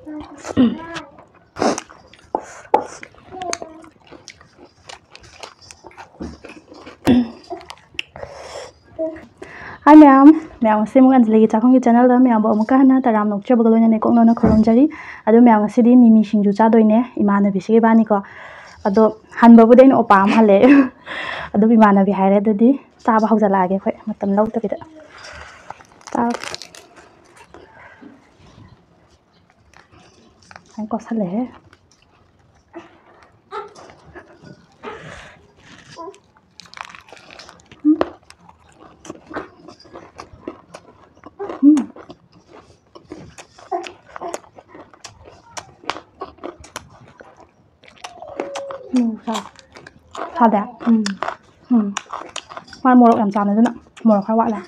Hi ma'am simu Anjali Chakong channel da ma'am amuka hana taram nokchaba galo ne kokno na khoromjari adu ma'am sidi mimi singju chadoine imana bisi bani ko ado hanba budain opam hale adu imana bi haire dadi chaba hawjala age khoi matam lawta bida ta an ko sale sao đẹp hoa mùa lộc làm tròn này thôi nè mùa lộc khai quạ này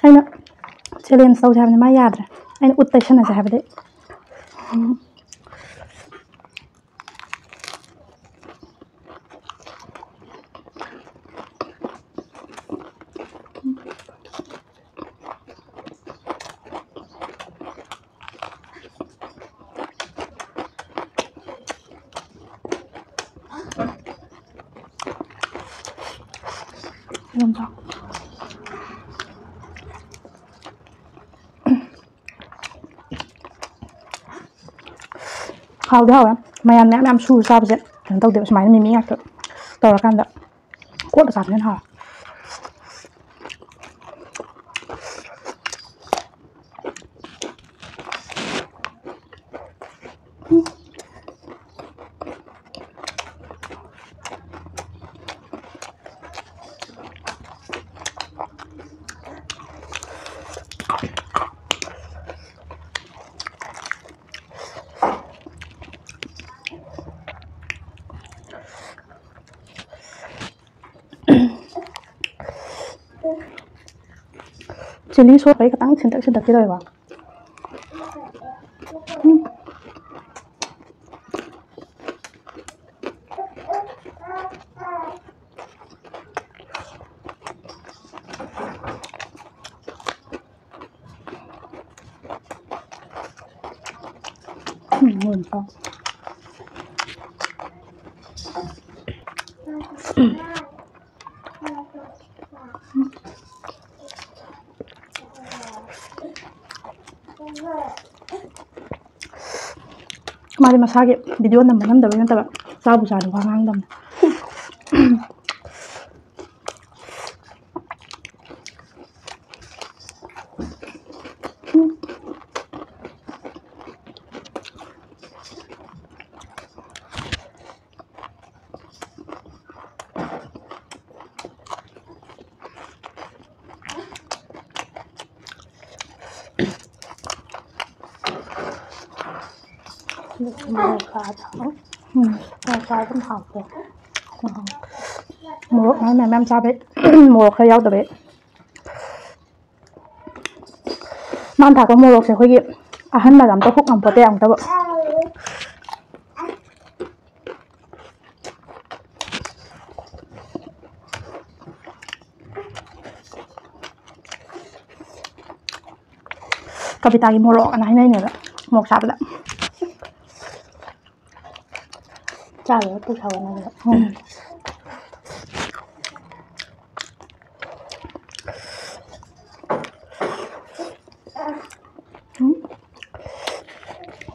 anh ạ chơi lên sâu cho em mai yad rồi anh út tay chân này sẽ đấy Đúng rồi. Hào đấy hả? Mày ăn mẹ em su sao vậy? Thằng tao tiệm máy mình ngạc rồi. Tao là can đó. Cốt là sẵn lên hả? Chili sốt với cái tăng xin tắc cái đời vào ngon không Mari masage video nam da bayan taba sabu sa da hang dam mùa khá thảo khá cũng học rồi mùa nói mẹ em sao đấy mùa khá giàu đấy man thảo có mùa sẽ khơi kịp hắn mà làm tao khúc làm bột đèn tao vậy Kapita cái mùa lọ này này nữa một sạp đấy chả được tôi thầu này nữa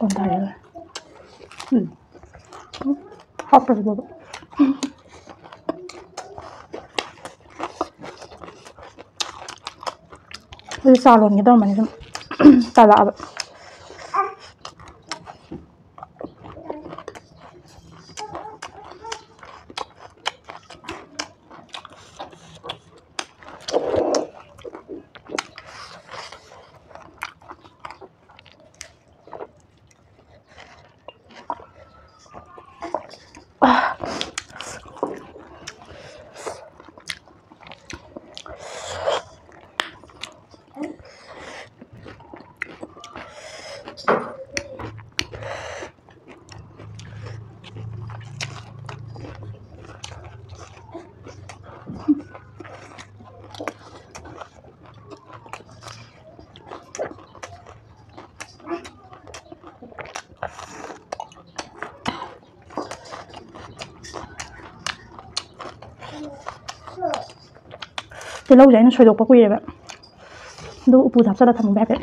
còn thầy rồi hot rồi bố bây giờ luôn cái đó mà này ta lạ vậy ꯇꯤꯜꯍꯧꯁꯦ ꯑꯩꯅ ꯁꯣꯏꯗꯣꯛꯄ ꯀꯨꯏꯔꯦꯕ ꯑꯗꯨ ꯎꯄꯨ ꯍꯥꯞꯆꯜꯂ ꯊꯝꯃꯨꯕ ꯍꯥꯏꯐꯦꯠ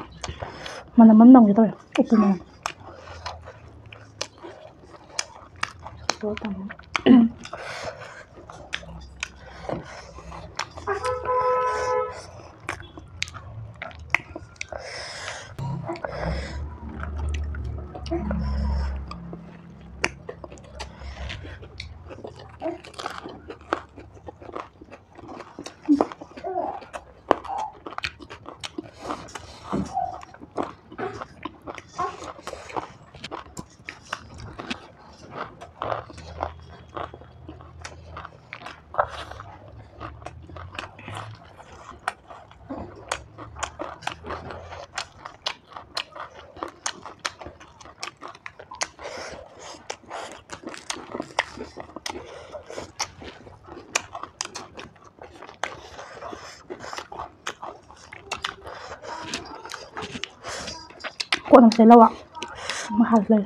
ꯃꯅꯝ ꯑꯃ ꯅꯝꯒꯦ ꯇꯧꯔꯦ ꯎꯄꯨ ꯃꯅꯝ Kok nang selawa mahal lah.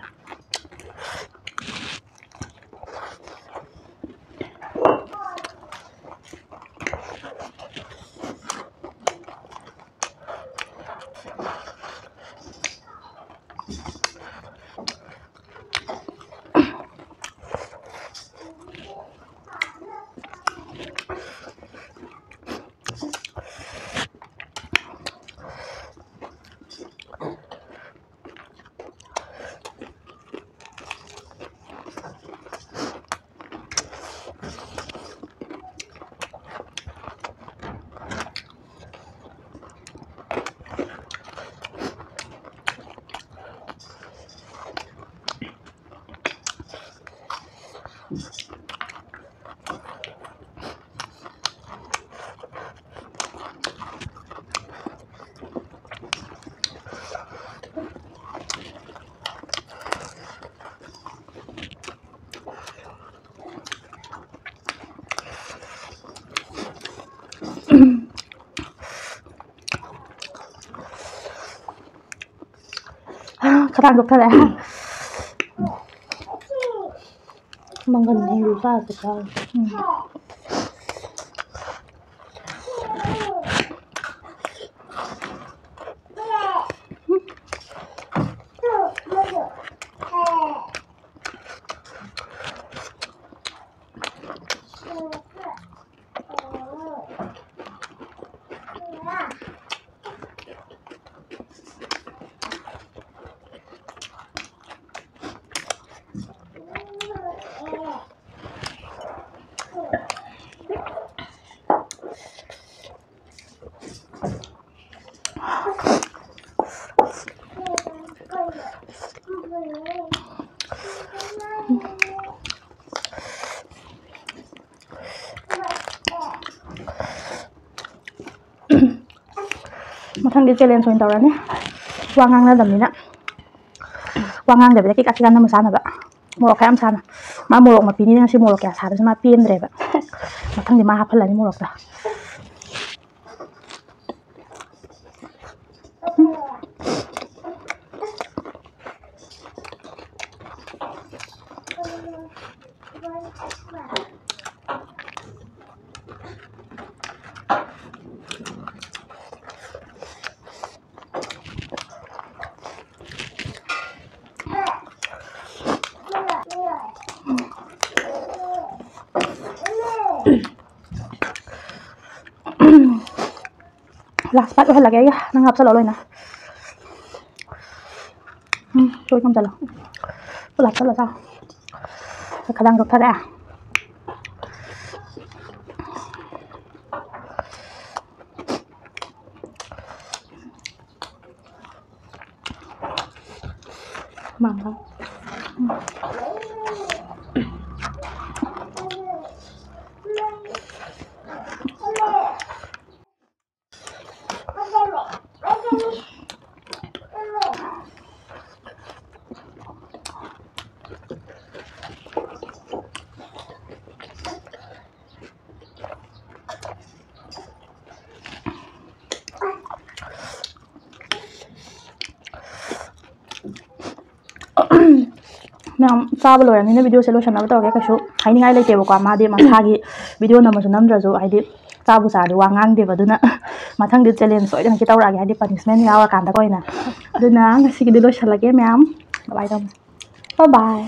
Kadang dokter ya. Manggan yang lupa sekali. Mathangdi challenge oin tawrani wa ngangnadamnina wa ngangdabida ki kachigan na masana ba morok kayam sana ma morok mapini na si morok kya sada ma pendre ba mathangdi ma haphalani morok ta last part udah lagi ya nangap selalu na chui không trả lời lát là sao khả năng được thật à mặn không Nam chaba loirani na video se lo shanaba tawge ka shu haini ngai leite ba kwa ma de ma thagi video na ma su nam dra zo ai de चाबु चारदि वा ngang अदुना मथंग challenge सोइदन कि तौरागे हादि punishment यावा कांदा Koyna अदुना ngasiगि लोइसलगे ma'am bye bye.